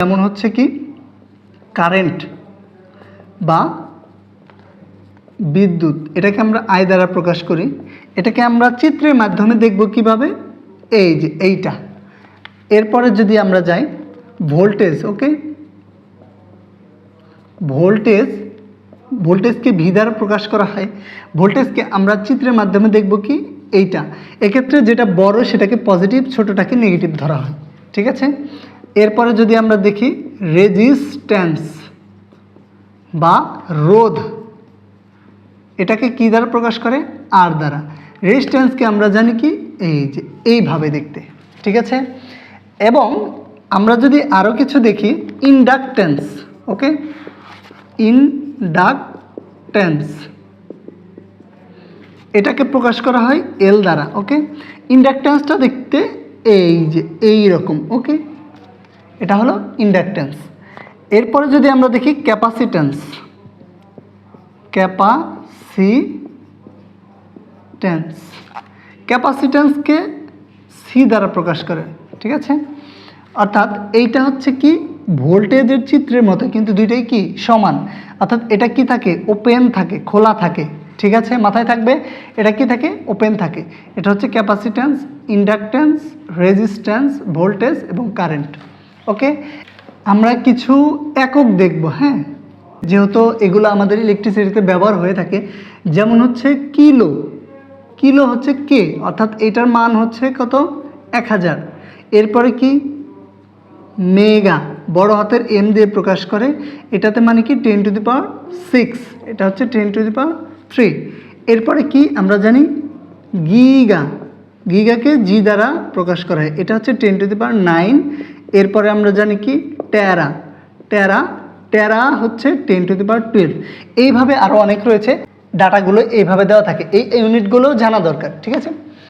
যেমন হচ্ছে কি কারেন্ট বা বিদ্যুৎ, এটাকে আমরা আই দ্বারা প্রকাশ করি। এটাকে আমরা চিত্রের মাধ্যমে দেখব কিভাবে, এই যে এইটা। এরপরে যদি আমরা যাই ভোল্টেজ, ওকে, ভোল্টেজকে ভি দ্বারা প্রকাশ করা হয়। ভোল্টেজকে আমরা চিত্রের মাধ্যমে দেখব কি এইটা। এক্ষেত্রে যেটা বড় সেটাকে পজিটিভ, ছোটটাকে নেগেটিভ ধরা হয়, ঠিক আছে। এরপরে যদি আমরা দেখি রেজিস্ট্যান্স বা রোধ, এটাকে কি দ্বারা প্রকাশ করে, আর দ্বারা। রেজিস্ট্যান্সকে আমরা জানি কি এই যে এইভাবে দেখতে, ঠিক আছে। এবং আমরা যদি আরও কিছু দেখি ইন্ডাকট্যান্স, ওকে, ইন্ডাকট্যান্স এটাকে প্রকাশ করা হয় এল দ্বারা, ওকে। ইন্ডাকট্যান্সটা দেখতে এই যে এই রকম, ওকে, এটা হলো ইন্ডাকট্যান্স। এরপরে যদি আমরা দেখি ক্যাপাসিট্যান্স, ক্যাপাসিট্যান্সকে সি দ্বারা প্রকাশ করে, ঠিক আছে। অর্থাৎ এইটা হচ্ছে কি ভোল্টেজের চিত্রের মতো, কিন্তু দুইটাই কি সমান। অর্থাৎ এটা কি থাকে, ওপেন থাকে, খোলা থাকে, ঠিক আছে, মাথায় থাকবে। এটা কি থাকে, ওপেন থাকে। এটা হচ্ছে ক্যাপাসিট্যান্স, ইন্ডাকট্যান্স, রেজিস্ট্যান্স, ভোল্টেজ এবং কারেন্ট, ওকে। আমরা কিছু একক দেখব, হ্যাঁ, যেহেতু এগুলো আমাদের ইলেকট্রিসিটিতে ব্যবহার হয়ে থাকে। যেমন হচ্ছে কিলো, কিলো হচ্ছে কে, অর্থাৎ এটার মান হচ্ছে কত, 1000। এরপরে কি মেগা, বড় হাতের এম দিয়ে প্রকাশ করে, এটাতে মানে কি 10⁶, এটা হচ্ছে 10⁵। এরপরে কি আমরা জানি গিগা, গিগাকে জি দ্বারা প্রকাশ করা হয়, এটা হচ্ছে 10⁹। এরপরে আমরা জানি কি টেরা, টেরা হচ্ছে 10⁻²। এইভাবে আরও অনেক রয়েছে, ডাটাগুলো এইভাবে দেওয়া থাকে, এই ইউনিটগুলো জানা দরকার, ঠিক আছে।